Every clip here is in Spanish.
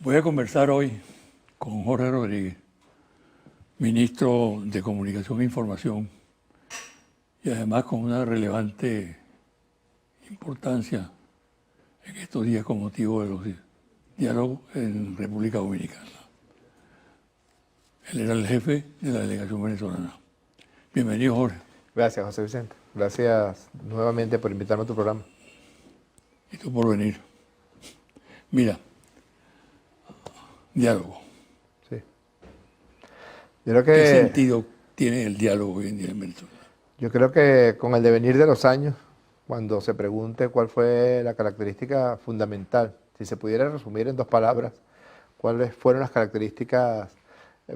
Voy a conversar hoy con Jorge Rodríguez, ministro de Comunicación e Información, y además con una relevante importancia en estos días con motivo de los diálogos en República Dominicana. Él era el jefe de la delegación venezolana. Bienvenido, Jorge. Gracias, José Vicente. Gracias nuevamente por invitarme a tu programa. Y tú por venir. Mira, diálogo. Sí. Yo creo ¿Qué que, sentido tiene el diálogo hoy en día en Venezuela? yo creo que con el devenir de los años, cuando se pregunte cuál fue la característica fundamental, si se pudiera resumir en dos palabras, cuáles fueron las características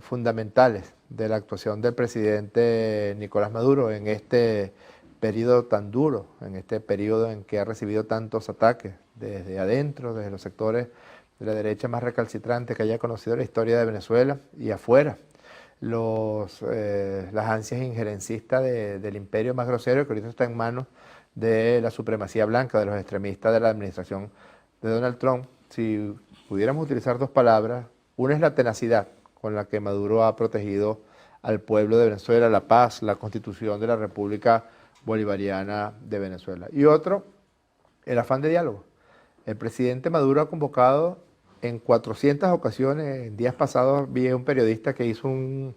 fundamentales de la actuación del presidente Nicolás Maduro en este periodo tan duro, en este periodo en que ha recibido tantos ataques desde adentro, desde los sectores de la derecha más recalcitrante que haya conocido la historia de Venezuela y afuera, las ansias injerencistas del imperio más grosero que ahorita está en manos de la supremacía blanca, de los extremistas de la administración de Donald Trump. Si pudiéramos utilizar dos palabras, una es la tenacidad con la que Maduro ha protegido al pueblo de Venezuela, la paz, la constitución de la República Bolivariana de Venezuela. Y otro, el afán de diálogo. El presidente Maduro ha convocado en 400 ocasiones. En días pasados vi a un periodista que hizo un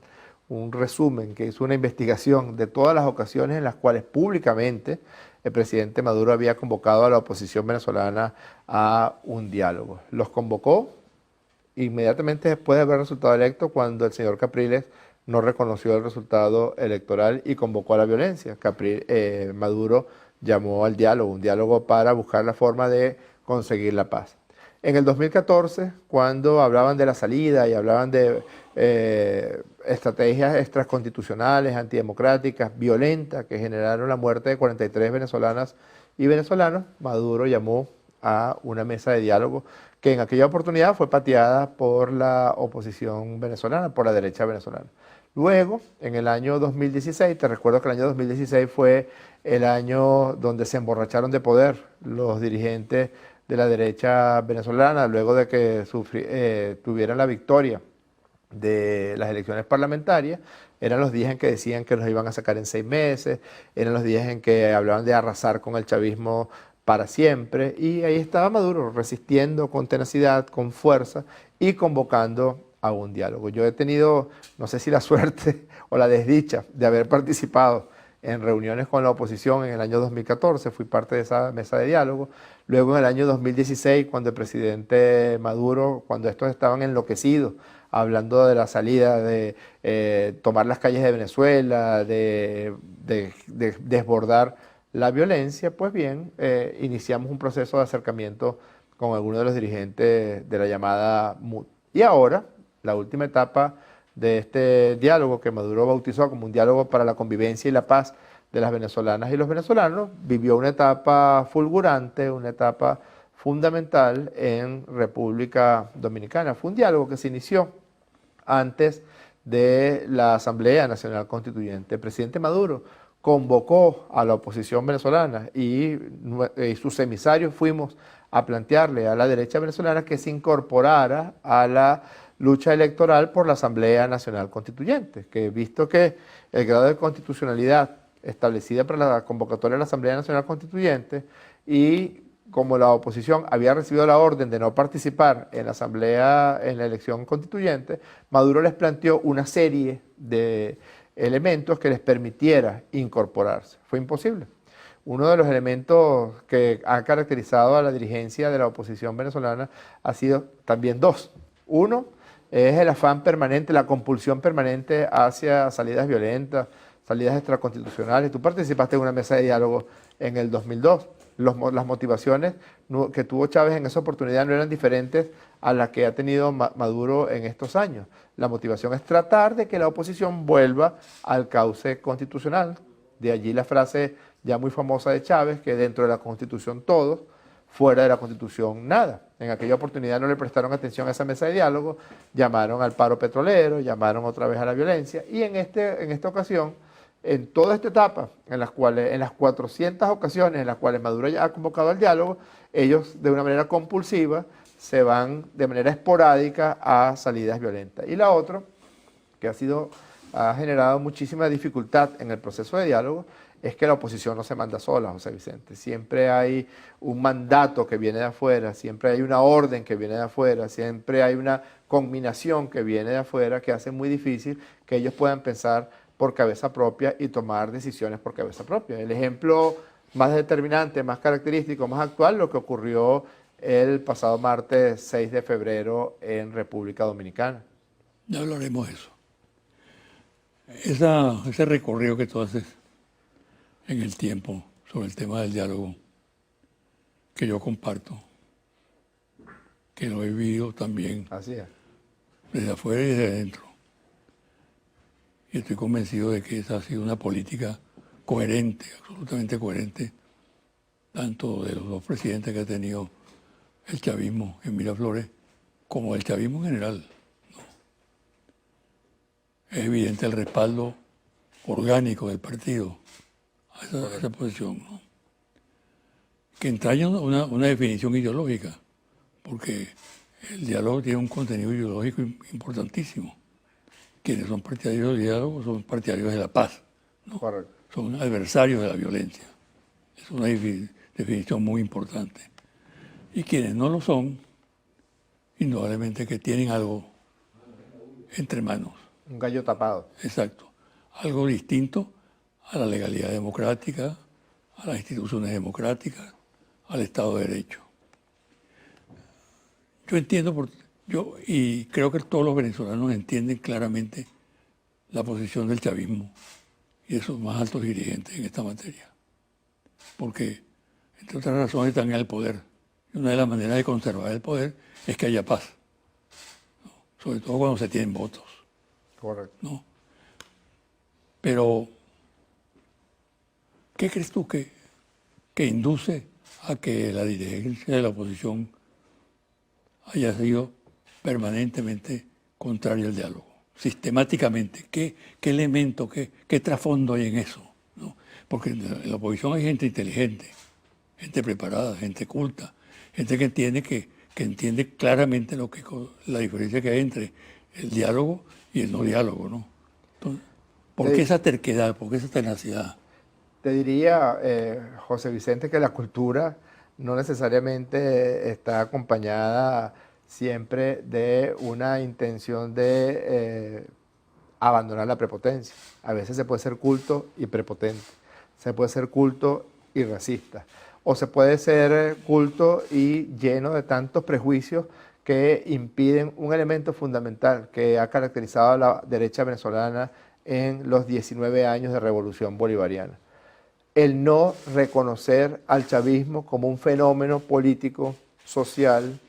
resumen, que hizo una investigación de todas las ocasiones en las cuales públicamente el presidente Maduro había convocado a la oposición venezolana a un diálogo. Los convocó inmediatamente después de haber resultado electo, cuando el señor Capriles no reconoció el resultado electoral y convocó a la violencia. Maduro llamó al diálogo, un diálogo para buscar la forma de conseguir la paz. En el 2014, cuando hablaban de la salida y hablaban de estrategias extraconstitucionales, antidemocráticas, violentas, que generaron la muerte de 43 venezolanas y venezolanos, Maduro llamó a una mesa de diálogo que en aquella oportunidad fue pateada por la oposición venezolana, por la derecha venezolana. Luego, en el año 2016, te recuerdo que el año 2016 fue el año donde se emborracharon de poder los dirigentes de la derecha venezolana, luego de que tuvieran la victoria de las elecciones parlamentarias. Eran los días en que decían que nos iban a sacar en 6 meses, eran los días en que hablaban de arrasar con el chavismo para siempre, y ahí estaba Maduro resistiendo con tenacidad, con fuerza y convocando a un diálogo. Yo he tenido, no sé si la suerte o la desdicha de haber participado en reuniones con la oposición en el año 2014, fui parte de esa mesa de diálogo. Luego en el año 2016, cuando el presidente Maduro, cuando estos estaban enloquecidos, hablando de la salida, de tomar las calles de Venezuela, de desbordar la violencia, pues bien, iniciamos un proceso de acercamiento con algunos de los dirigentes de la llamada MUD. Y ahora, la última etapa de este diálogo que Maduro bautizó como un diálogo para la convivencia y la paz de las venezolanas y los venezolanos, vivió una etapa fulgurante, una etapa fundamental en República Dominicana. Fue un diálogo que se inició antes de la Asamblea Nacional Constituyente. El presidente Maduro convocó a la oposición venezolana y sus emisarios fuimos a plantearle a la derecha venezolana que se incorporara a la lucha electoral por la Asamblea Nacional Constituyente, que visto que el grado de constitucionalidad establecida para la convocatoria de la Asamblea Nacional Constituyente, y como la oposición había recibido la orden de no participar en la Asamblea, en la elección constituyente, Maduro les planteó una serie de elementos que les permitiera incorporarse. Fue imposible. Uno de los elementos que ha caracterizado a la dirigencia de la oposición venezolana ha sido también dos. Uno es el afán permanente, la compulsión permanente hacia salidas violentas, salidas extraconstitucionales. Tú participaste en una mesa de diálogo en el 2002. Las motivaciones que tuvo Chávez en esa oportunidad no eran diferentes a las que ha tenido Maduro en estos años. La motivación es tratar de que la oposición vuelva al cauce constitucional. De allí la frase ya muy famosa de Chávez, que dentro de la Constitución todos, fuera de la Constitución nada. En aquella oportunidad no le prestaron atención a esa mesa de diálogo, llamaron al paro petrolero, llamaron otra vez a la violencia, y en esta ocasión, en toda esta etapa, en las 400 ocasiones en las cuales Maduro ya ha convocado al diálogo, ellos de una manera compulsiva se van de manera esporádica a salidas violentas. Y la otra, que ha generado muchísima dificultad en el proceso de diálogo, es que la oposición no se manda sola, José Vicente. Siempre hay un mandato que viene de afuera, siempre hay una orden que viene de afuera, siempre hay una conminación que viene de afuera que hace muy difícil que ellos puedan pensar por cabeza propia y tomar decisiones por cabeza propia. El ejemplo más determinante, más característico, más actual, lo que ocurrió el pasado martes 6 de febrero en República Dominicana. Ya hablaremos de eso. Ese recorrido que tú haces en el tiempo sobre el tema del diálogo, que yo comparto, que lo he vivido también Así es. desde afuera y desde adentro. Y estoy convencido de que esa ha sido una política coherente, absolutamente coherente, tanto de los dos presidentes que ha tenido el chavismo en Miraflores, como del chavismo en general. Es evidente el respaldo orgánico del partido a esa posición, ¿no? Que entraña una definición ideológica, porque el diálogo tiene un contenido ideológico importantísimo. Quienes son partidarios del diálogo son partidarios de la paz, ¿no? Correcto. Son adversarios de la violencia. Es una definición muy importante. Y quienes no lo son, indudablemente que tienen algo entre manos. Un gallo tapado. Exacto. Algo distinto a la legalidad democrática, a las instituciones democráticas, al Estado de Derecho. Yo entiendo, y creo que todos los venezolanos entienden claramente la posición del chavismo y de sus más altos dirigentes en esta materia. Porque, entre otras razones, están en el poder. Y una de las maneras de conservar el poder es que haya paz, ¿no? Sobre todo cuando se tienen votos. Correcto. ¿No? Pero, ¿qué crees tú que induce a que la dirigencia de la oposición haya sido permanentemente contraria al diálogo? Sistemáticamente. ¿Qué elemento, qué trasfondo hay en eso? ¿No? Porque en la oposición hay gente inteligente, gente preparada, gente culta, gente que entiende claramente la diferencia que hay entre el diálogo y el no diálogo, ¿no? Entonces, ¿por qué esa terquedad? ¿Por qué esa tenacidad? Te diría, José Vicente, que la cultura no necesariamente está acompañada siempre de una intención de abandonar la prepotencia. A veces se puede ser culto y prepotente, se puede ser culto y racista, o se puede ser culto y lleno de tantos prejuicios que impiden un elemento fundamental que ha caracterizado a la derecha venezolana en los 19 años de revolución bolivariana. El no reconocer al chavismo como un fenómeno político, social,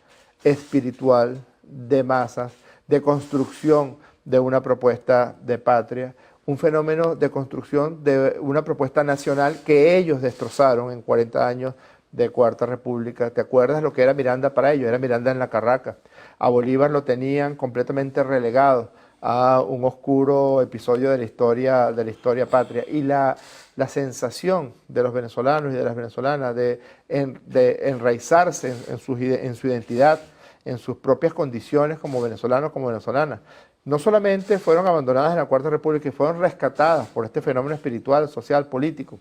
espiritual, de masas, de construcción de una propuesta de patria, un fenómeno de construcción de una propuesta nacional que ellos destrozaron en 40 años de Cuarta República. ¿Te acuerdas lo que era Miranda para ellos? Era Miranda en la Carraca. A Bolívar lo tenían completamente relegado a un oscuro episodio de la historia patria. Y la sensación de los venezolanos y de las venezolanas de enraizarse en su identidad, en sus propias condiciones como venezolanos, como venezolanas, no solamente fueron abandonadas en la Cuarta República y fueron rescatadas por este fenómeno espiritual, social, político,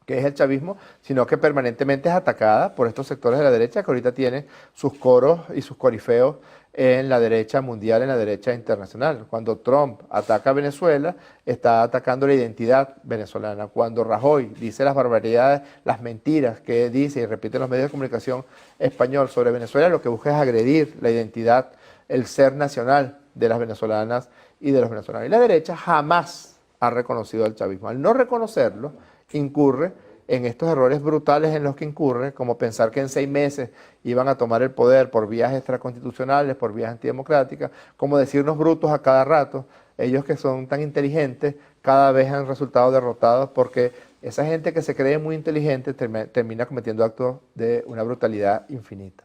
que es el chavismo, sino que permanentemente es atacada por estos sectores de la derecha que ahorita tienen sus coros y sus corifeos en la derecha mundial, en la derecha internacional. Cuando Trump ataca a Venezuela, está atacando la identidad venezolana. Cuando Rajoy dice las barbaridades, las mentiras que dice y repite en los medios de comunicación español sobre Venezuela, lo que busca es agredir la identidad, el ser nacional de las venezolanas y de los venezolanos. Y la derecha jamás ha reconocido al chavismo. Al no reconocerlo, incurre en estos errores brutales en los que incurre, como pensar que en 6 meses iban a tomar el poder por vías extraconstitucionales, por vías antidemocráticas, como decirnos brutos a cada rato. Ellos que son tan inteligentes cada vez han resultado derrotados porque esa gente que se cree muy inteligente termina cometiendo actos de una brutalidad infinita.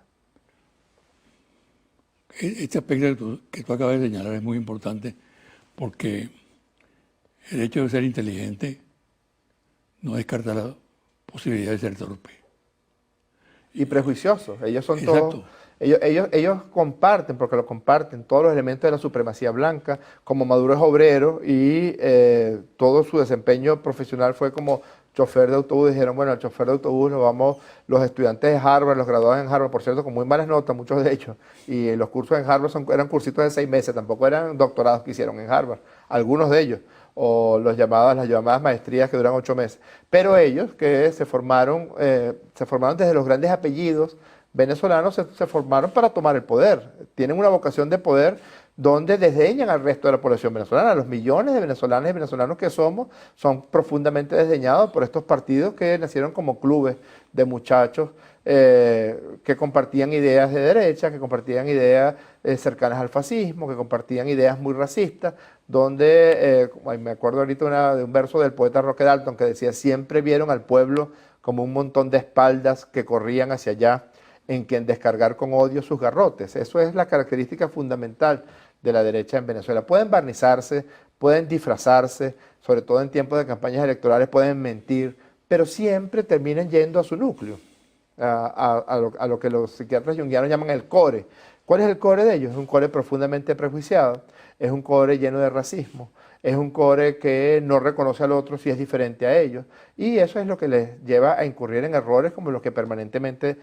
Este aspecto que tú acabas de señalar es muy importante porque el hecho de ser inteligente no descarta la posibilidad de ser torpe. Y prejuiciosos. Ellos son Exacto. todos Ellos comparten, porque lo comparten, todos los elementos de la supremacía blanca, como Maduro es obrero y todo su desempeño profesional fue como chofer de autobús. Dijeron, bueno, el chofer de autobús lo vamos, los estudiantes de Harvard, los graduados en Harvard, por cierto, con muy malas notas, muchos de ellos, y los cursos en Harvard eran cursitos de 6 meses, tampoco eran doctorados que hicieron en Harvard, algunos de ellos, o las llamadas maestrías que duran 8 meses. Pero ellos que se formaron desde los grandes apellidos venezolanos, se formaron para tomar el poder. Tienen una vocación de poder donde desdeñan al resto de la población venezolana. Los millones de venezolanas y venezolanos que somos son profundamente desdeñados por estos partidos que nacieron como clubes de muchachos que compartían ideas de derecha, que compartían ideas cercanas al fascismo, que compartían ideas muy racistas, donde, me acuerdo ahorita de un verso del poeta Roque Dalton que decía, siempre vieron al pueblo como un montón de espaldas que corrían hacia allá, en quien descargar con odio sus garrotes. Eso es la característica fundamental de la derecha en Venezuela. Pueden barnizarse, pueden disfrazarse, sobre todo en tiempos de campañas electorales pueden mentir, pero siempre terminan yendo a su núcleo, a lo que los psiquiatras junguianos llaman el core. ¿Cuál es el core de ellos? Es un core profundamente prejuiciado, es un core lleno de racismo, es un core que no reconoce al otro si es diferente a ellos, y eso es lo que les lleva a incurrir en errores como a los que permanentemente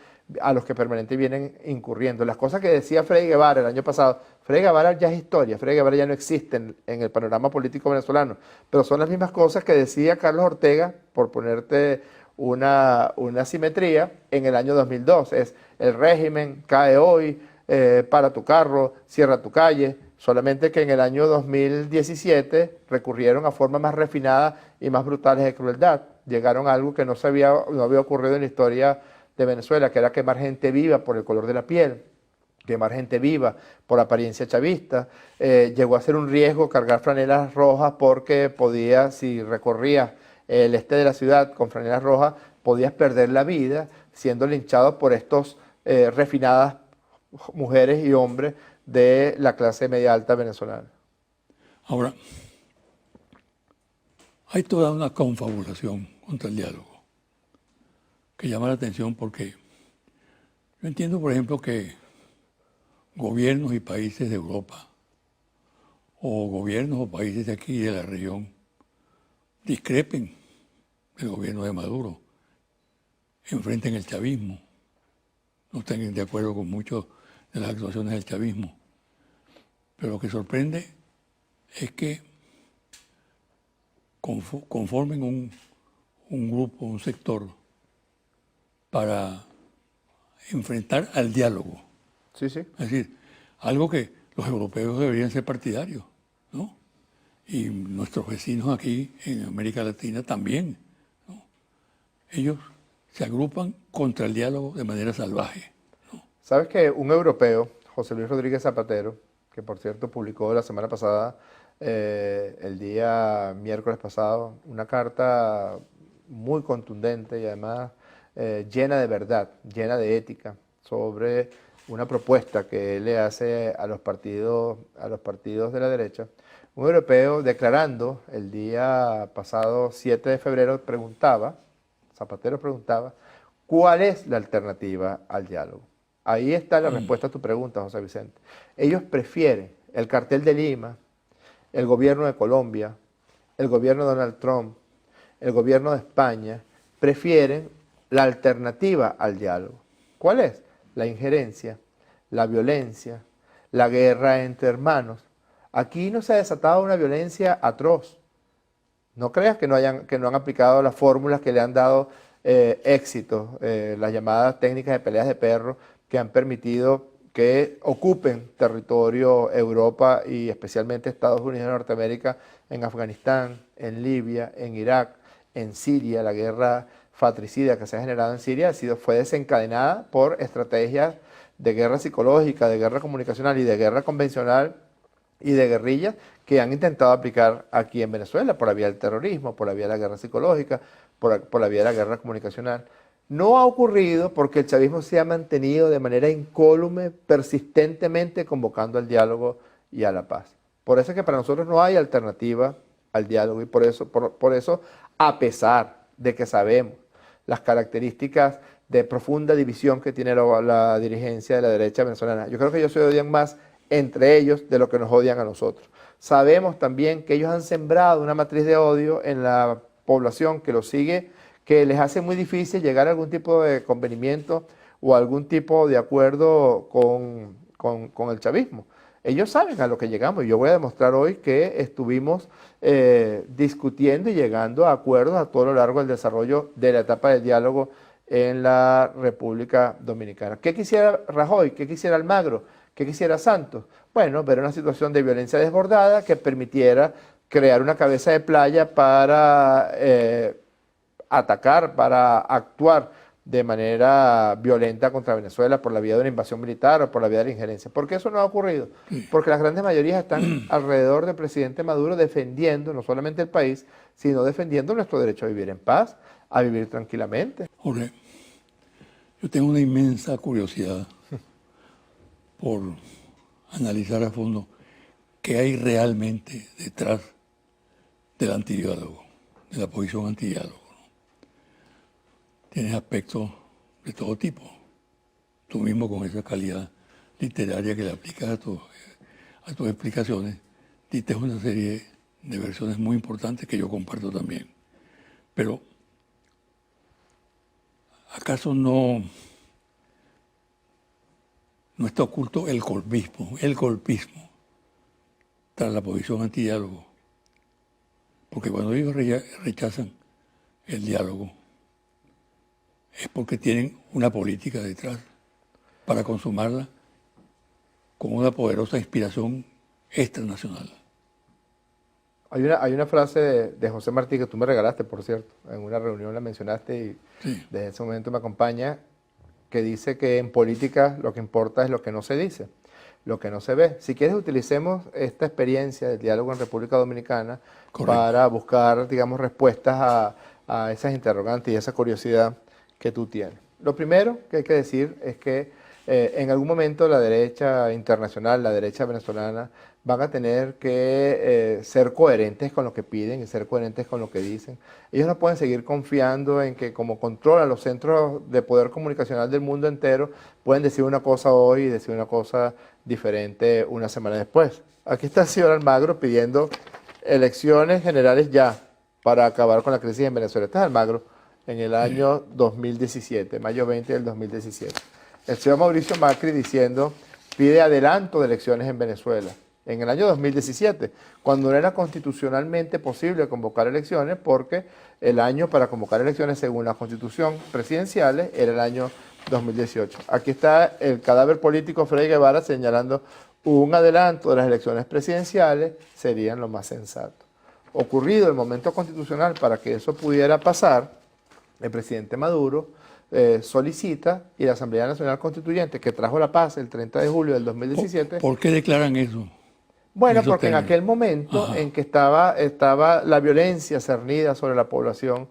vienen incurriendo. Las cosas que decía Freddy Guevara el año pasado, Freddy Guevara ya es historia, Freddy Guevara ya no existe en el panorama político venezolano, pero son las mismas cosas que decía Carlos Ortega, por ponerte una simetría, en el año 2002. Es el régimen cae hoy, para tu carro, cierra tu calle, solamente que en el año 2017 recurrieron a formas más refinadas y más brutales de crueldad. Llegaron a algo que no había ocurrido en la historia de Venezuela, que era quemar gente viva por el color de la piel, quemar gente viva por apariencia chavista. Llegó a ser un riesgo cargar franelas rojas porque si recorrías el este de la ciudad con franelas rojas, podías perder la vida siendo linchado por estos refinadas mujeres y hombres de la clase media alta venezolana. Ahora, hay toda una confabulación contra el diálogo que llama la atención porque yo entiendo, por ejemplo, que gobiernos y países de Europa o gobiernos o países de aquí de la región discrepen del gobierno de Maduro, enfrenten el chavismo, no estén de acuerdo con muchas de las actuaciones del chavismo. Pero lo que sorprende es que conformen un grupo, un sector, para enfrentar al diálogo. Sí, sí. Es decir, algo que los europeos deberían ser partidarios, ¿no? Y nuestros vecinos aquí en América Latina también, ¿no? Ellos se agrupan contra el diálogo de manera salvaje, ¿no? ¿Sabes que un europeo, José Luis Rodríguez Zapatero, que por cierto publicó la semana pasada, el día miércoles pasado, una carta muy contundente y además llena de verdad, llena de ética, sobre una propuesta que él le hace a los partidos de la derecha? Un europeo declarando el día pasado 7 de febrero Zapatero preguntaba, ¿cuál es la alternativa al diálogo? Ahí está la respuesta a tu pregunta, José Vicente. Ellos prefieren el cartel de Lima, el gobierno de Colombia, el gobierno de Donald Trump, el gobierno de España, prefieren la alternativa al diálogo. ¿Cuál es? La injerencia, la violencia, la guerra entre hermanos. Aquí no se ha desatado una violencia atroz. No creas que no han aplicado las fórmulas que le han dado éxito, las llamadas técnicas de peleas de perro, que han permitido que ocupen territorio Europa y especialmente Estados Unidos de Norteamérica en Afganistán, en Libia, en Irak, en Siria. La guerra fratricida que se ha generado en Siria fue desencadenada por estrategias de guerra psicológica, de guerra comunicacional y de guerra convencional y de guerrillas que han intentado aplicar aquí en Venezuela por la vía del terrorismo, por la vía de la guerra psicológica, por la vía de la guerra comunicacional. No ha ocurrido porque el chavismo se ha mantenido de manera incólume, persistentemente convocando al diálogo y a la paz. Por eso es que para nosotros no hay alternativa al diálogo y por eso, a pesar de que sabemos las características de profunda división que tiene la dirigencia de la derecha venezolana. Yo creo que ellos se odian más entre ellos de lo que nos odian a nosotros. Sabemos también que ellos han sembrado una matriz de odio en la población que los sigue, que les hace muy difícil llegar a algún tipo de convenimiento o algún tipo de acuerdo con el chavismo. Ellos saben a lo que llegamos y yo voy a demostrar hoy que estuvimos discutiendo y llegando a acuerdos a todo lo largo del desarrollo de la etapa del diálogo en la República Dominicana. ¿Qué quisiera Rajoy? ¿Qué quisiera Almagro? ¿Qué quisiera Santos? Bueno, ver una situación de violencia desbordada que permitiera crear una cabeza de playa para atacar, para actuar de manera violenta contra Venezuela por la vía de una invasión militar o por la vía de la injerencia. ¿Por qué eso no ha ocurrido? Porque las grandes mayorías están alrededor del presidente Maduro defendiendo no solamente el país, sino defendiendo nuestro derecho a vivir en paz, a vivir tranquilamente. Jorge, yo tengo una inmensa curiosidad por analizar a fondo qué hay realmente detrás del antidiálogo, de la posición antidiálogo. Tienes aspectos de todo tipo. Tú mismo con esa calidad literaria que le aplicas a tus explicaciones, diste una serie de versiones muy importantes que yo comparto también. Pero, ¿acaso no está oculto el golpismo tras la posición antidiálogo? Porque cuando ellos rechazan el diálogo, es porque tienen una política detrás para consumarla con una poderosa inspiración extranacional. Hay una frase de José Martí que tú me regalaste, por cierto, en una reunión la mencionaste y Sí. desde ese momento me acompaña, que dice que en política lo que importa es lo que no se dice, lo que no se ve. Si quieres, utilicemos esta experiencia del diálogo en República Dominicana para buscar, digamos, respuestas a esas interrogantes y esa curiosidad que tú tienes. Lo primero que hay que decir es que en algún momento la derecha internacional, la derecha venezolana, van a tener que ser coherentes con lo que piden y ser coherentes con lo que dicen. Ellos no pueden seguir confiando en que como controlan los centros de poder comunicacional del mundo entero, pueden decir una cosa hoy y decir una cosa diferente una semana después. Aquí está el señor Almagro pidiendo elecciones generales ya para acabar con la crisis en Venezuela. Este es Almagro en el año 2017, mayo 20 del 2017. El señor Mauricio Macri diciendo, pide adelanto de elecciones en Venezuela. En el año 2017, cuando no era constitucionalmente posible convocar elecciones, porque el año para convocar elecciones según la constitución presidenciales era el año 2018. Aquí está el cadáver político Freddy Guevara señalando un adelanto de las elecciones presidenciales serían lo más sensato. Ocurrido el momento constitucional para que eso pudiera pasar, el presidente Maduro solicita y la Asamblea Nacional Constituyente, que trajo la paz el 30 de julio del 2017... ¿Por qué declaran eso? Bueno, porque en aquel momento en que estaba la violencia cernida sobre la población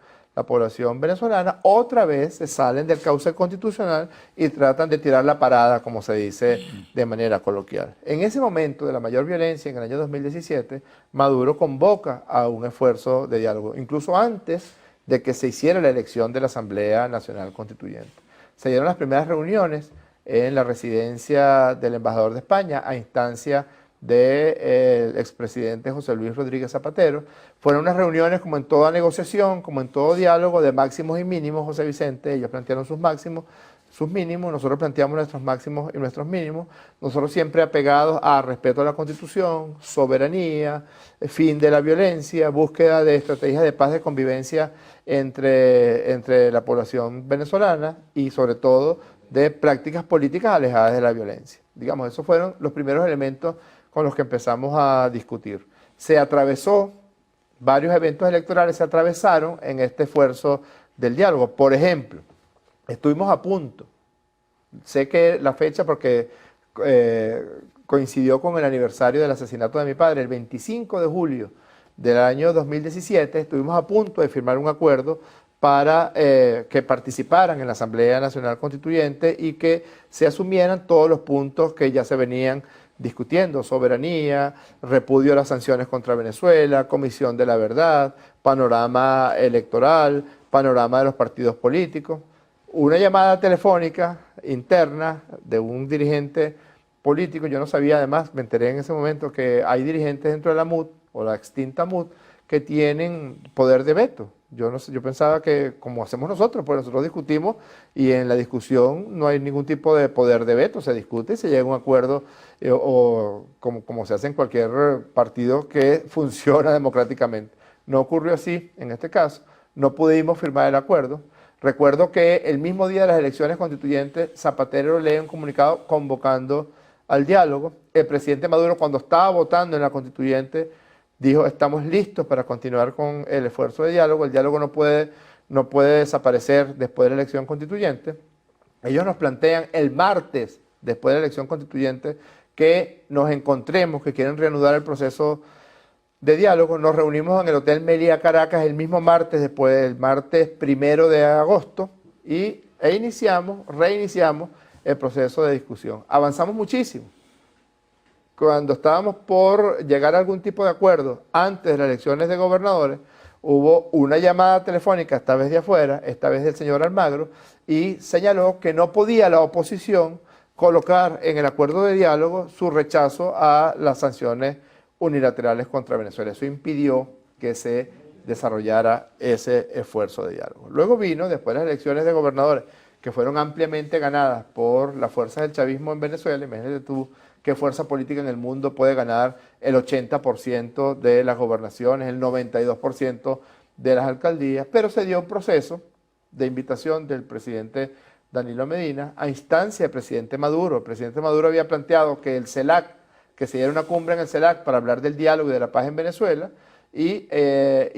venezolana, otra vez se salen del cauce constitucional y tratan de tirar la parada, como se dice de manera coloquial. En ese momento de la mayor violencia, en el año 2017, Maduro convoca a un esfuerzo de diálogo, incluso antes de que se hiciera la elección de la Asamblea Nacional Constituyente. Se dieron las primeras reuniones en la residencia del embajador de España a instancia del expresidente José Luis Rodríguez Zapatero. Fueron unas reuniones como en toda negociación, como en todo diálogo, de máximos y mínimos, José Vicente. Ellos plantearon sus máximos, sus mínimos, nosotros planteamos nuestros máximos y nuestros mínimos, nosotros siempre apegados a respeto a la Constitución, soberanía, fin de la violencia, búsqueda de estrategias de paz, de convivencia entre la población venezolana y sobre todo de prácticas políticas alejadas de la violencia. Digamos, esos fueron los primeros elementos con los que empezamos a discutir. Se atravesó, varios eventos electorales se atravesaron en este esfuerzo del diálogo. Por ejemplo, estuvimos a punto, sé que la fecha porque coincidió con el aniversario del asesinato de mi padre, el 25 de julio del año 2017, estuvimos a punto de firmar un acuerdo para que participaran en la Asamblea Nacional Constituyente y que se asumieran todos los puntos que ya se venían discutiendo: soberanía, repudio a las sanciones contra Venezuela, comisión de la verdad, panorama electoral, panorama de los partidos políticos. una llamada telefónica interna de un dirigente político. Yo no sabía, además, me enteré en ese momento que hay dirigentes dentro de la MUD, o la extinta MUD, que tienen poder de veto. Yo, no sé, yo pensaba que, como hacemos nosotros, pues nosotros discutimos y en la discusión no hay ningún tipo de poder de veto, se discute y se llega a un acuerdo, o como se hace en cualquier partido que funciona democráticamente. No ocurrió así en este caso, no pudimos firmar el acuerdo. Recuerdo que el mismo día de las elecciones constituyentes, Zapatero lee un comunicado convocando al diálogo. El presidente Maduro, cuando estaba votando en la constituyente, dijo: estamos listos para continuar con el esfuerzo de diálogo. El diálogo no puede desaparecer después de la elección constituyente. Ellos nos plantean el martes, después de la elección constituyente, que nos encontremos, que quieren reanudar el proceso de diálogo. Nos reunimos en el Hotel Meliá Caracas el mismo martes, después del martes 1 de agosto, reiniciamos el proceso de discusión. Avanzamos muchísimo. Cuando estábamos por llegar a algún tipo de acuerdo antes de las elecciones de gobernadores, hubo una llamada telefónica, esta vez de afuera, esta vez del señor Almagro, y señaló que no podía la oposición colocar en el acuerdo de diálogo su rechazo a las sanciones unilaterales contra Venezuela. Eso impidió que se desarrollara ese esfuerzo de diálogo. Luego vino, después de las elecciones de gobernadores, que fueron ampliamente ganadas por las fuerzas del chavismo en Venezuela. Imagínate tú qué fuerza política en el mundo puede ganar el 80% de las gobernaciones, el 92% de las alcaldías, pero se dio un proceso de invitación del presidente Danilo Medina a instancia del presidente Maduro. El presidente Maduro había planteado que el CELAC, que se diera una cumbre en el CELAC para hablar del diálogo y de la paz en Venezuela, y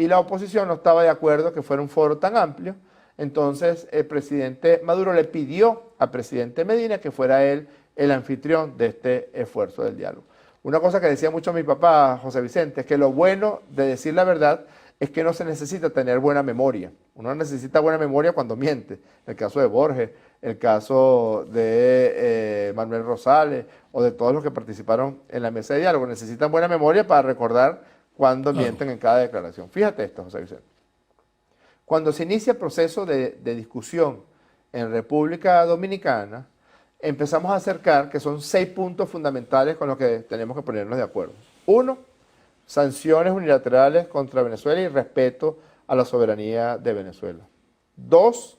la oposición no estaba de acuerdo que fuera un foro tan amplio. Entonces el presidente Maduro le pidió al presidente Medina que fuera él el anfitrión de este esfuerzo del diálogo. Una cosa que decía mucho mi papá, José Vicente, es que lo bueno de decir la verdad es que no se necesita tener buena memoria. Uno necesita buena memoria cuando miente. El caso de Borges, el caso de Manuel Rosales o de todos los que participaron en la mesa de diálogo. Necesitan buena memoria para recordar cuando mienten en cada declaración. Fíjate esto, José Vicente. Cuando se inicia el proceso de discusión en República Dominicana, empezamos a acercar que son 6 puntos fundamentales con los que tenemos que ponernos de acuerdo. 1, sanciones unilaterales contra Venezuela y respeto a la soberanía de Venezuela. 2,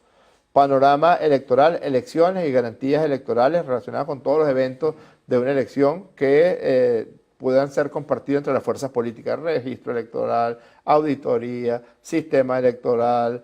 panorama electoral, elecciones y garantías electorales relacionadas con todos los eventos de una elección que puedan ser compartidos entre las fuerzas políticas: registro electoral, auditoría, sistema electoral,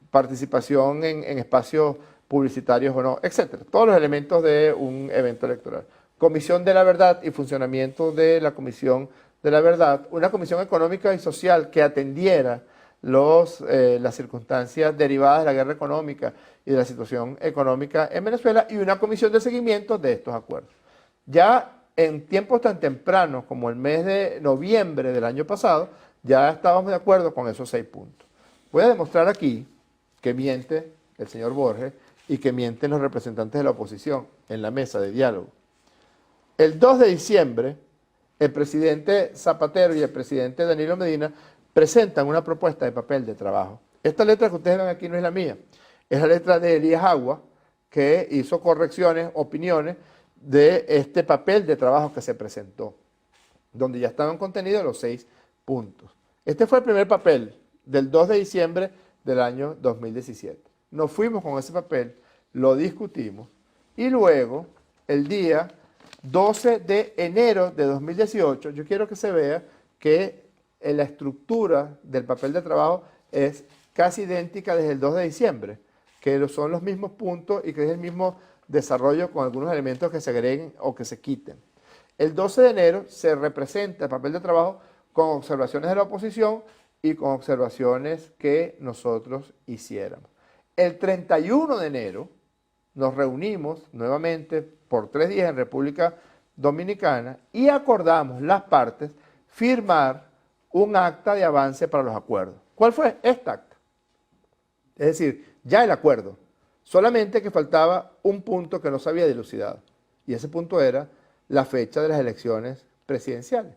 participación en espacios publicitarios o no, etcétera. Todos los elementos de un evento electoral. Comisión de la Verdad y funcionamiento de la Comisión de la Verdad. Una comisión económica y social que atendiera las circunstancias derivadas de la guerra económica y de la situación económica en Venezuela, y una comisión de seguimiento de estos acuerdos. Ya en tiempos tan tempranos como el mes de noviembre del año pasado, ya estábamos de acuerdo con esos 6 puntos. Voy a demostrar aquí que miente el señor Borges y que mienten los representantes de la oposición en la mesa de diálogo. El 2 de diciembre, el presidente Zapatero y el presidente Danilo Medina presentan una propuesta de papel de trabajo. Esta letra que ustedes ven aquí no es la mía, es la letra de Elías Agua, que hizo correcciones, opiniones de este papel de trabajo que se presentó, donde ya estaban contenidos los 6 puntos. Este fue el primer papel del 2 de diciembre del año 2017. Nos fuimos con ese papel, lo discutimos, y luego, el día 12 de enero de 2018, yo quiero que se vea que la estructura del papel de trabajo es casi idéntica desde el 2 de diciembre, que son los mismos puntos y que es el mismo desarrollo con algunos elementos que se agreguen o que se quiten. El 12 de enero se representa el papel de trabajo con observaciones de la oposición y con observaciones que nosotros hiciéramos. El 31 de enero nos reunimos nuevamente por 3 días en República Dominicana y acordamos las partes firmar un acta de avance para los acuerdos. ¿Cuál fue? Esta acta. Es decir, ya el acuerdo. Solamente que faltaba un punto que no se había dilucidado. Y ese punto era la fecha de las elecciones presidenciales.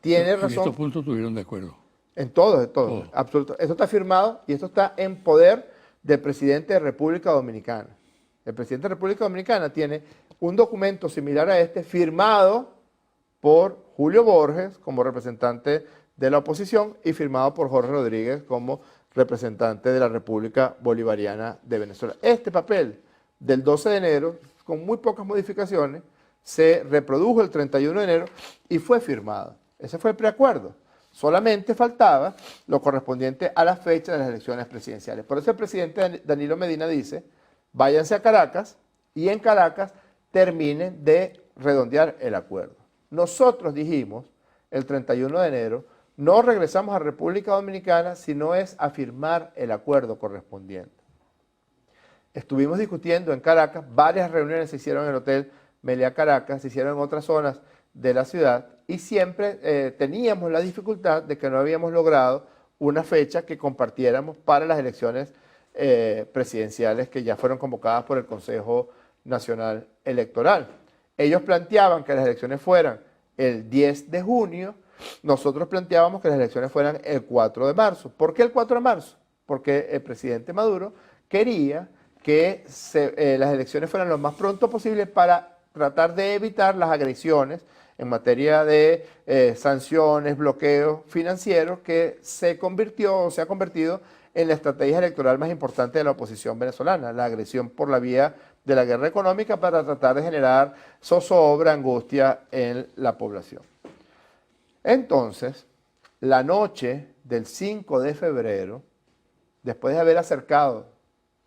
Tiene razón. En estos puntos estuvieron de acuerdo. En todos, absoluto. Esto está firmado y esto está en poder del presidente de República Dominicana. El presidente de República Dominicana tiene un documento similar a este firmado por Julio Borges como representante de la oposición y firmado por Jorge Rodríguez como representante de la República Bolivariana de Venezuela. Este papel del 12 de enero, con muy pocas modificaciones, se reprodujo el 31 de enero y fue firmado. Ese fue el preacuerdo. Solamente faltaba lo correspondiente a la fecha de las elecciones presidenciales. Por eso el presidente Danilo Medina dice, váyanse a Caracas y en Caracas terminen de redondear el acuerdo. Nosotros dijimos el 31 de enero, no regresamos a República Dominicana si no es a firmar el acuerdo correspondiente. Estuvimos discutiendo en Caracas, varias reuniones se hicieron en el Hotel Meliá Caracas, se hicieron en otras zonas de la ciudad y siempre teníamos la dificultad de que no habíamos logrado una fecha que compartiéramos para las elecciones presidenciales que ya fueron convocadas por el Consejo Nacional Electoral. Ellos planteaban que las elecciones fueran el 10 de junio, nosotros planteábamos que las elecciones fueran el 4 de marzo. ¿Por qué el 4 de marzo? Porque el presidente Maduro quería que las elecciones fueran lo más pronto posible para tratar de evitar las agresiones en materia de sanciones, bloqueos financieros que se ha convertido en la estrategia electoral más importante de la oposición venezolana, la agresión por la vía de la guerra económica para tratar de generar zozobra, angustia en la población. Entonces, la noche del 5 de febrero, después de haber acercado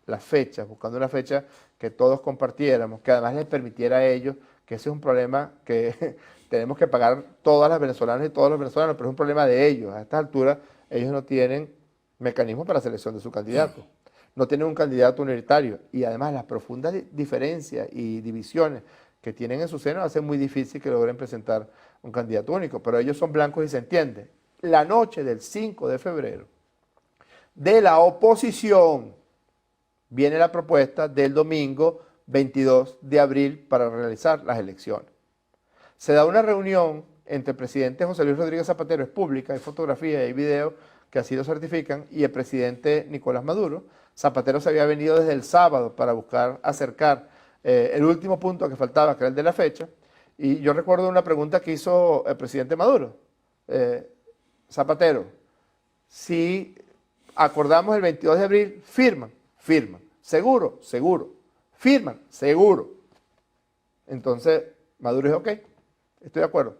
las fechas, buscando una fecha que todos compartiéramos, que además les permitiera a ellos, que ese es un problema que tenemos que pagar todas las venezolanas y todos los venezolanos, pero es un problema de ellos. A estas alturas, ellos no tienen mecanismos para la selección de su candidato. No tienen un candidato unitario y además las profundas diferencias y divisiones que tienen en su seno hacen muy difícil que logren presentar un candidato único, pero ellos son blancos y se entiende. La noche del 5 de febrero de la oposición viene la propuesta del domingo 22 de abril para realizar las elecciones. Se da una reunión entre el presidente José Luis Rodríguez Zapatero, es pública, hay fotografía y hay video que así lo certifican, y el presidente Nicolás Maduro. Zapatero se había venido desde el sábado para buscar acercar el último punto que faltaba, que era el de la fecha, y yo recuerdo una pregunta que hizo el presidente Maduro. Zapatero, si acordamos el 22 de abril, firman, firman, seguro, seguro, firman, seguro. Entonces Maduro dijo, ok, estoy de acuerdo,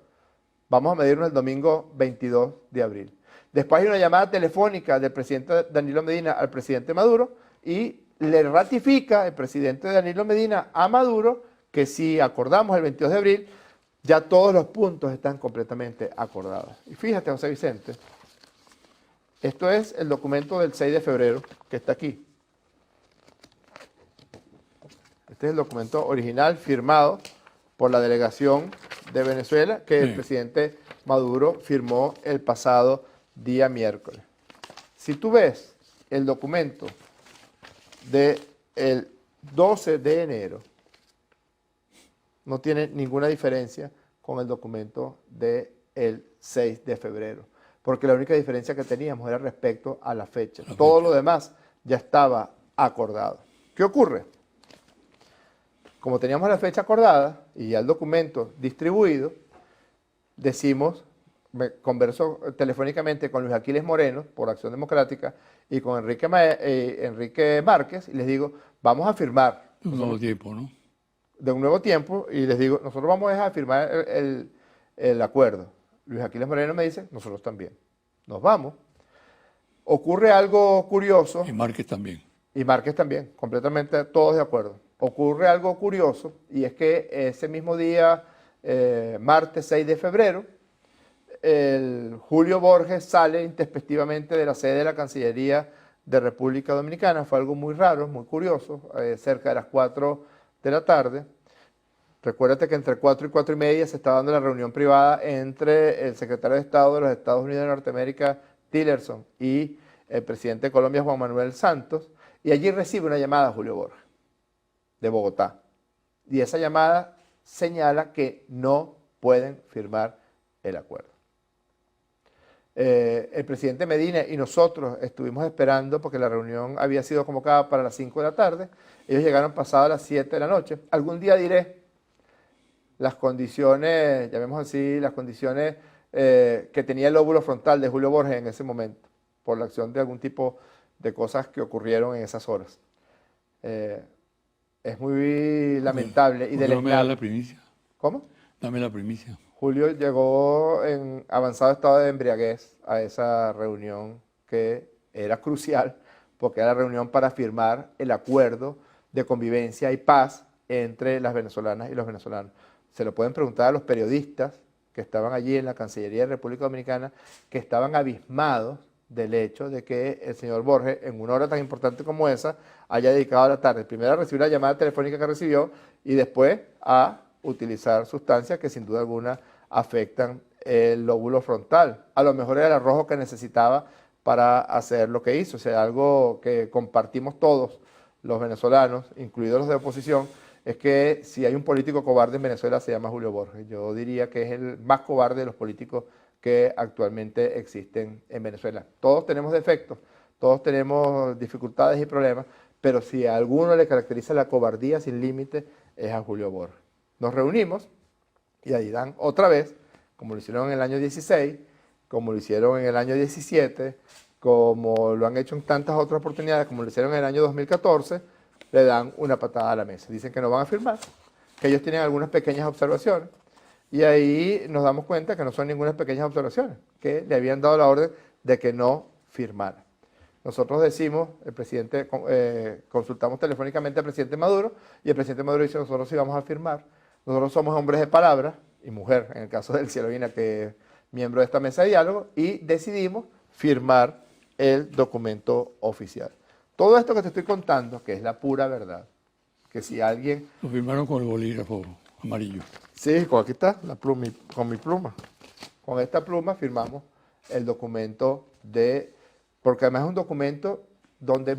vamos a medirnos el domingo 22 de abril. Después hay una llamada telefónica del presidente Danilo Medina al presidente Maduro y le ratifica el presidente Danilo Medina a Maduro que si acordamos el 22 de abril, ya todos los puntos están completamente acordados. Y fíjate, José Vicente, esto es el documento del 6 de febrero que está aquí. Este es el documento original firmado por la delegación de Venezuela que el presidente Maduro firmó el pasado día miércoles. Si tú ves el documento del 12 de enero, no tiene ninguna diferencia con el documento del 6 de febrero, porque la única diferencia que teníamos era respecto a la fecha. Todo lo demás ya estaba acordado. ¿Qué ocurre? Como teníamos la fecha acordada y ya el documento distribuido, me converso telefónicamente con Luis Aquiles Moreno, por Acción Democrática, y con Enrique Márquez, y les digo, vamos a firmar. Un nuevo tiempo, ¿no? De un nuevo tiempo, y les digo, nosotros vamos a firmar el acuerdo. Luis Aquiles Moreno me dice, nosotros también. Nos vamos. Ocurre algo curioso. Y Márquez también. Y Márquez también, completamente todos de acuerdo. Ocurre algo curioso, y es que ese mismo día, martes 6 de febrero, Julio Borges sale intempestivamente de la sede de la Cancillería de República Dominicana. Fue algo muy raro, muy curioso, cerca de las 4 de la tarde. Recuérdate que entre 4 y 4 y media se está dando la reunión privada entre el secretario de Estado de los Estados Unidos de Norteamérica, Tillerson, y el presidente de Colombia, Juan Manuel Santos, y allí recibe una llamada Julio Borges, de Bogotá. Y esa llamada señala que no pueden firmar el acuerdo. El presidente Medina y nosotros estuvimos esperando porque la reunión había sido convocada para las 5 de la tarde. Ellos llegaron pasadas las 7 de la noche. Algún día diré las condiciones, llamemos así, las condiciones que tenía el lóbulo frontal de Julio Borges en ese momento, por la acción de algún tipo de cosas que ocurrieron en esas horas. Es muy lamentable y ¿Por qué no me da deleznable. la primicia? ¿Cómo? Dame la primicia. Julio llegó en avanzado estado de embriaguez a esa reunión que era crucial porque era la reunión para firmar el acuerdo de convivencia y paz entre las venezolanas y los venezolanos. Se lo pueden preguntar a los periodistas que estaban allí en la Cancillería de República Dominicana, que estaban abismados del hecho de que el señor Borges, en una hora tan importante como esa, haya dedicado la tarde, primero a recibir la llamada telefónica que recibió y después a utilizar sustancias que sin duda alguna afectan el lóbulo frontal. A lo mejor era el arrojo que necesitaba para hacer lo que hizo. O sea, algo que compartimos todos los venezolanos, incluidos los de oposición, es que si hay un político cobarde en Venezuela se llama Julio Borges. Yo diría que es el más cobarde de los políticos que actualmente existen en Venezuela. Todos tenemos defectos, todos tenemos dificultades y problemas, pero si a alguno le caracteriza la cobardía sin límite es a Julio Borges. Nos reunimos y ahí dan otra vez, como lo hicieron en el año 16, como lo hicieron en el año 17, como lo han hecho en tantas otras oportunidades, como lo hicieron en el año 2014, le dan una patada a la mesa. Dicen que no van a firmar, que ellos tienen algunas pequeñas observaciones, y ahí nos damos cuenta que no son ninguna pequeñas observaciones, que le habían dado la orden de que no firmara. Nosotros decimos, el presidente, consultamos telefónicamente al presidente Maduro, y el presidente Maduro dice, nosotros sí vamos a firmar. Nosotros somos hombres de palabra, y mujer, en el caso del Cielovina, que es miembro de esta mesa de diálogo, y decidimos firmar el documento oficial. Todo esto que te estoy contando, que es la pura verdad, que si alguien... Lo firmaron con el bolígrafo amarillo. Sí, aquí está, la pluma, con mi pluma. Con esta pluma firmamos el documento porque además es un documento donde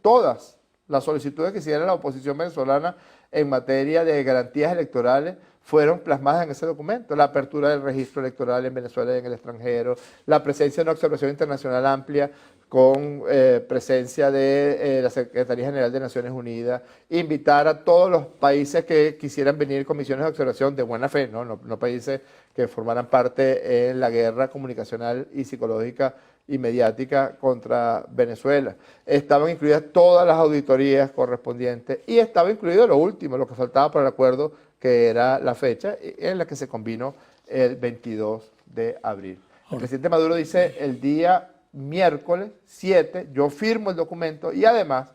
todas las solicitudes que hiciera la oposición venezolana en materia de garantías electorales fueron plasmadas en ese documento. La apertura del registro electoral en Venezuela y en el extranjero, la presencia de una observación internacional amplia con presencia de la Secretaría General de Naciones Unidas, invitar a todos los países que quisieran venir con misiones de observación de buena fe, no países que formaran parte en la guerra comunicacional y psicológica y mediática contra Venezuela. Estaban incluidas todas las auditorías correspondientes y estaba incluido lo último, lo que faltaba para el acuerdo, que era la fecha en la que se convino el 22 de abril. El presidente Maduro dice el día miércoles 7, yo firmo el documento y además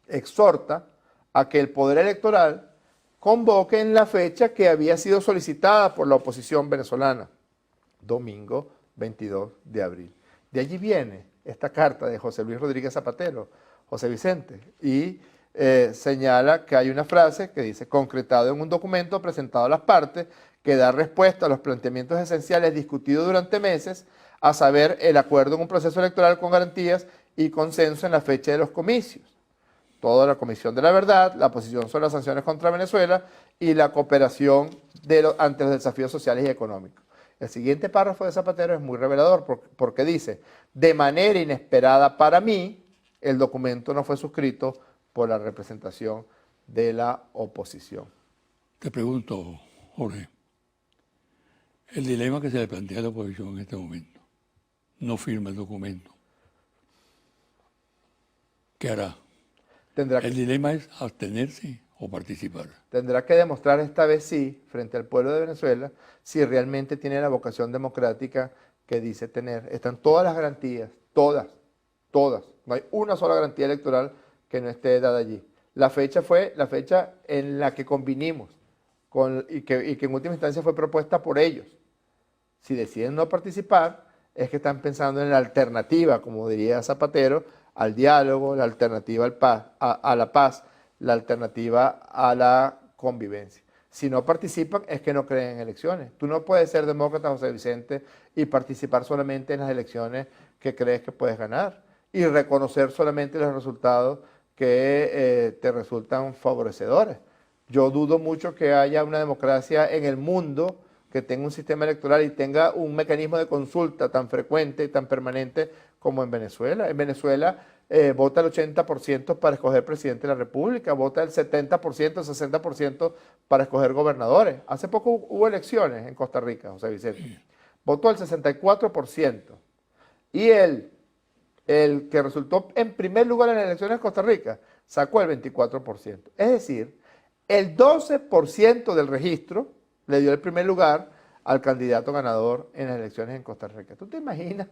exhorta a que el Poder Electoral convoque en la fecha que había sido solicitada por la oposición venezolana, domingo 22 de abril. De allí viene esta carta de José Luis Rodríguez Zapatero, José Vicente, y señala que hay una frase que dice, concretado en un documento presentado a las partes, que da respuesta a los planteamientos esenciales discutidos durante meses, a saber, el acuerdo en un proceso electoral con garantías y consenso en la fecha de los comicios. Toda la Comisión de la Verdad, la posición sobre las sanciones contra Venezuela y la cooperación ante los desafíos sociales y económicos. El siguiente párrafo de Zapatero es muy revelador porque dice, de manera inesperada para mí, el documento no fue suscrito por la representación de la oposición. Te pregunto, Jorge, el dilema que se le plantea a la oposición en este momento, no firma el documento, ¿qué hará? El dilema es abstenerse o participar. Tendrá que demostrar esta vez sí, frente al pueblo de Venezuela, si realmente tiene la vocación democrática que dice tener. Están todas las garantías, todas. No hay una sola garantía electoral que no esté dada allí. La fecha fue la fecha en la que convinimos y que en última instancia fue propuesta por ellos. Si deciden no participar, es que están pensando en la alternativa, como diría Zapatero, al diálogo, la alternativa a la paz, la alternativa a la convivencia. Si no participan, es que no creen en elecciones. Tú no puedes ser demócrata, José Vicente, y participar solamente en las elecciones que crees que puedes ganar y reconocer solamente los resultados que te resultan favorecedores. Yo dudo mucho que haya una democracia en el mundo que tenga un sistema electoral y tenga un mecanismo de consulta tan frecuente y tan permanente como en Venezuela. En Venezuela vota el 80% para escoger presidente de la República, vota el 70%, el 60% para escoger gobernadores. Hace poco hubo elecciones en Costa Rica, José Vicente. Votó el 64%. Y el que resultó en primer lugar en las elecciones de Costa Rica sacó el 24%. Es decir, el 12% del registro le dio el primer lugar al candidato ganador en las elecciones en Costa Rica. ¿Tú te imaginas?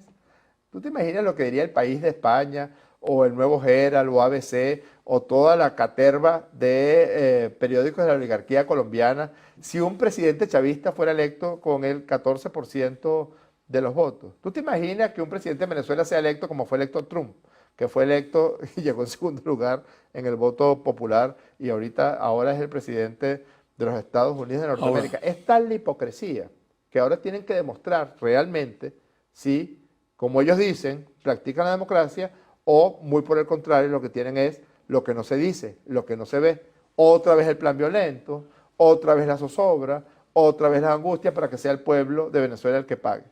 ¿Tú te imaginas lo que diría el País de España, o el Nuevo Herald, o ABC, o toda la caterva de periódicos de la oligarquía colombiana, si un presidente chavista fuera electo con el 14% de los votos? ¿Tú te imaginas que un presidente de Venezuela sea electo como fue electo Trump, que fue electo y llegó en segundo lugar en el voto popular y ahora es el presidente de los Estados Unidos de Norteamérica? Es tal la hipocresía que ahora tienen que demostrar realmente si, como ellos dicen, practican la democracia, o muy por el contrario, lo que tienen es lo que no se dice, lo que no se ve. Otra vez el plan violento, otra vez la zozobra, otra vez la angustia para que sea el pueblo de Venezuela el que pague.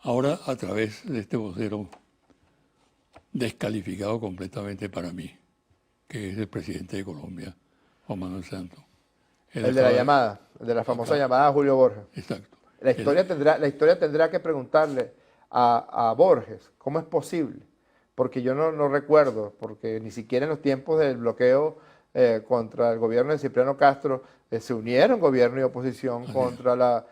Ahora, a través de este vocero descalificado completamente para mí, que es el presidente de Colombia, Juan Manuel Santos. El de la llamada, el de la famosa llamada a Julio Borges. Exacto. La historia tendrá que preguntarle a Borges cómo es posible, porque yo no recuerdo, porque ni siquiera en los tiempos del bloqueo contra el gobierno de Cipriano Castro se unieron gobierno y oposición contra la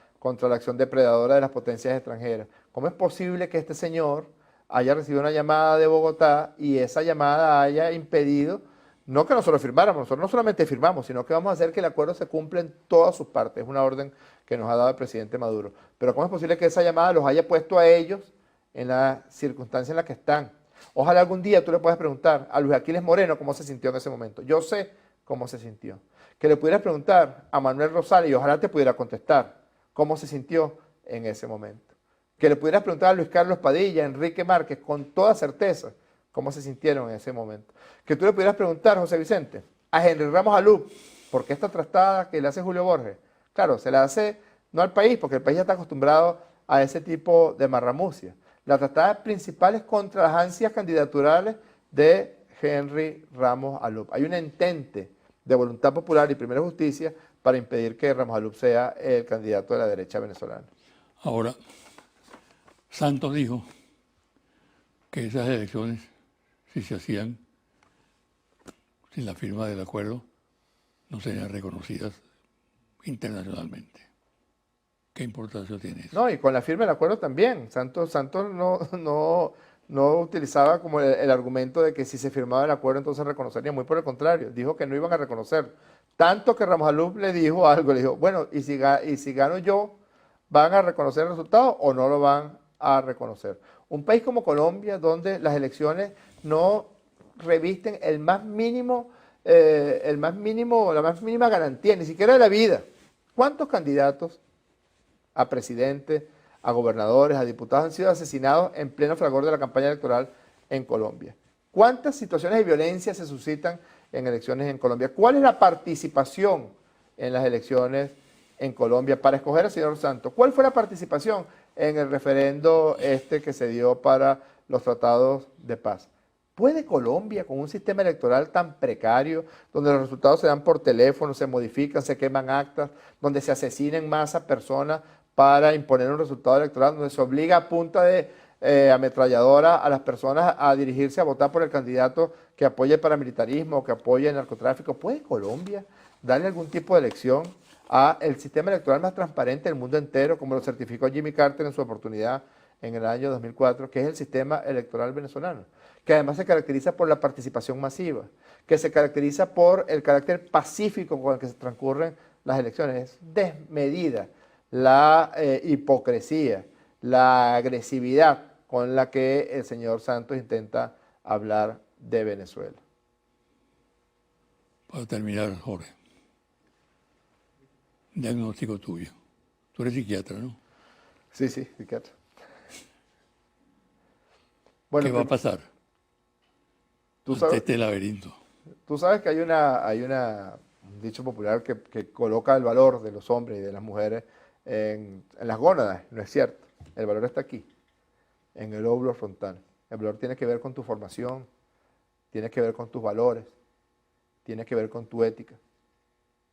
acción depredadora de las potencias extranjeras. ¿Cómo es posible que este señor haya recibido una llamada de Bogotá y esa llamada haya impedido, no que nosotros firmáramos, nosotros no solamente firmamos, sino que vamos a hacer que el acuerdo se cumpla en todas sus partes? Es una orden que nos ha dado el presidente Maduro. Pero ¿cómo es posible que esa llamada los haya puesto a ellos en la circunstancia en la que están? Ojalá algún día tú le puedas preguntar a Luis Aquiles Moreno cómo se sintió en ese momento. Yo sé cómo se sintió. Que le pudieras preguntar a Manuel Rosales y ojalá te pudiera contestar cómo se sintió en ese momento. Que le pudieras preguntar a Luis Carlos Padilla, a Enrique Márquez, con toda certeza, cómo se sintieron en ese momento. Que tú le pudieras preguntar, José Vicente, a Henry Ramos Alup, ¿por qué esta trastada que le hace Julio Borges? Claro, se la hace no al país, porque el país ya está acostumbrado a ese tipo de marramucia. La trastada principal es contra las ansias candidaturales de Henry Ramos Alup. Hay un entente de voluntad popular y primera justicia para impedir que Ramos Alup sea el candidato de la derecha venezolana. Ahora, Santos dijo que esas elecciones, si se hacían sin la firma del acuerdo, no serían reconocidas internacionalmente. ¿Qué importancia tiene eso? No, y con la firma del acuerdo también. Santos no utilizaba como el argumento de que si se firmaba el acuerdo entonces reconocerían. Muy por el contrario, dijo que no iban a reconocer. Tanto que Ramos Alup le dijo algo, le dijo, bueno, y si gano yo, ¿van a reconocer el resultado o no lo van a reconocer? Un país como Colombia, donde las elecciones no revisten la más mínima garantía, ni siquiera de la vida. ¿Cuántos candidatos a presidente, a gobernadores, a diputados han sido asesinados en pleno fragor de la campaña electoral en Colombia? ¿Cuántas situaciones de violencia se suscitan en elecciones en Colombia? ¿Cuál es la participación en las elecciones en Colombia para escoger al señor Santos? ¿Cuál fue la participación en el referendo que se dio para los tratados de paz? ¿Puede Colombia, con un sistema electoral tan precario, donde los resultados se dan por teléfono, se modifican, se queman actas, donde se asesina en masa personas para imponer un resultado electoral, donde se obliga a punta de ametralladora a las personas a dirigirse a votar por el candidato que apoye el paramilitarismo o que apoye el narcotráfico? ¿Puede Colombia darle algún tipo de elección a el sistema electoral más transparente del mundo entero, como lo certificó Jimmy Carter en su oportunidad en el año 2004, que es el sistema electoral venezolano, que además se caracteriza por la participación masiva, que se caracteriza por el carácter pacífico con el que se transcurren las elecciones? Es desmedida la hipocresía, la agresividad con la que el señor Santos intenta hablar de Venezuela. Para terminar, Jorge, diagnóstico tuyo. Tú eres psiquiatra, ¿no? Sí, psiquiatra. Bueno, ¿qué va a pasar ante este laberinto? Tú sabes que hay un dicho popular que coloca el valor de los hombres y de las mujeres en las gónadas, no es cierto. El valor está aquí, en el óvulo frontal. El valor tiene que ver con tu formación, tiene que ver con tus valores, tiene que ver con tu ética.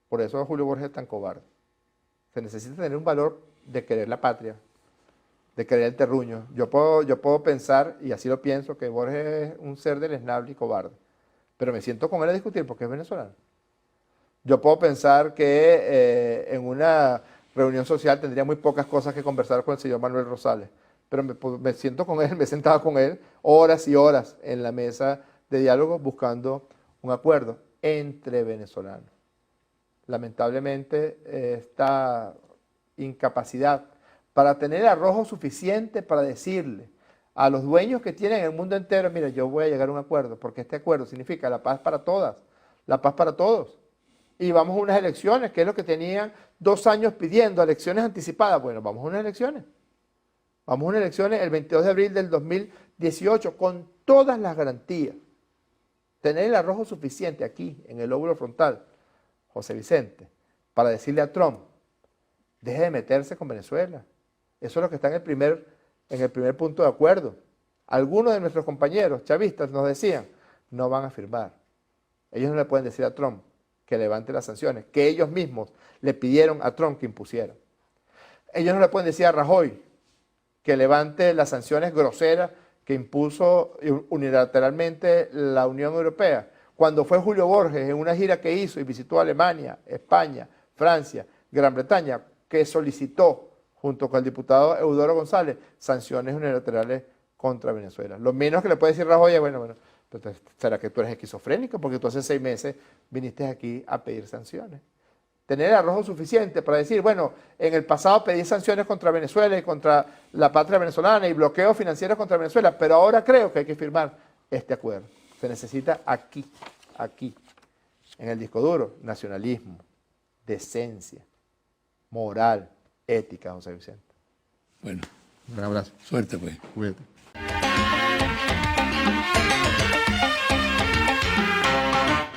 Por eso Julio Borges es tan cobarde. Se necesita tener un valor de querer la patria, de querer el terruño. Yo puedo pensar, y así lo pienso, que Borges es un ser deleznable y cobarde. Pero me siento con él a discutir porque es venezolano. Yo puedo pensar que en una reunión social tendría muy pocas cosas que conversar con el señor Manuel Rosales. Pero me siento con él, me he sentado con él horas y horas en la mesa de diálogo buscando un acuerdo entre venezolanos. Lamentablemente, esta incapacidad para tener arrojo suficiente para decirle a los dueños que tienen el mundo entero, mira, yo voy a llegar a un acuerdo, porque este acuerdo significa la paz para todas, la paz para todos. Y vamos a unas elecciones, que es lo que tenían 2 años pidiendo, elecciones anticipadas. Bueno, vamos a unas elecciones. Vamos a unas elecciones el 22 de abril del 2018 con todas las garantías. Tener el arrojo suficiente aquí, en el lóbulo frontal, José Vicente, para decirle a Trump, deje de meterse con Venezuela. Eso es lo que está en el primer punto de acuerdo. Algunos de nuestros compañeros chavistas nos decían, no van a firmar. Ellos no le pueden decir a Trump que levante las sanciones, que ellos mismos le pidieron a Trump que impusiera. Ellos no le pueden decir a Rajoy que levante las sanciones groseras que impuso unilateralmente la Unión Europea. Cuando fue Julio Borges en una gira que hizo y visitó Alemania, España, Francia, Gran Bretaña, que solicitó, junto con el diputado Eudoro González, sanciones unilaterales contra Venezuela. Lo menos que le puede decir Rajoy es, bueno, entonces, ¿será que tú eres esquizofrénico? Porque tú hace 6 meses viniste aquí a pedir sanciones. Tener el arrojo suficiente para decir, bueno, en el pasado pedí sanciones contra Venezuela y contra la patria venezolana y bloqueos financieros contra Venezuela, pero ahora creo que hay que firmar este acuerdo. Se necesita aquí, en el disco duro, nacionalismo, decencia, moral, ética, José Vicente. Bueno, Un abrazo. suerte pues. Cuídate.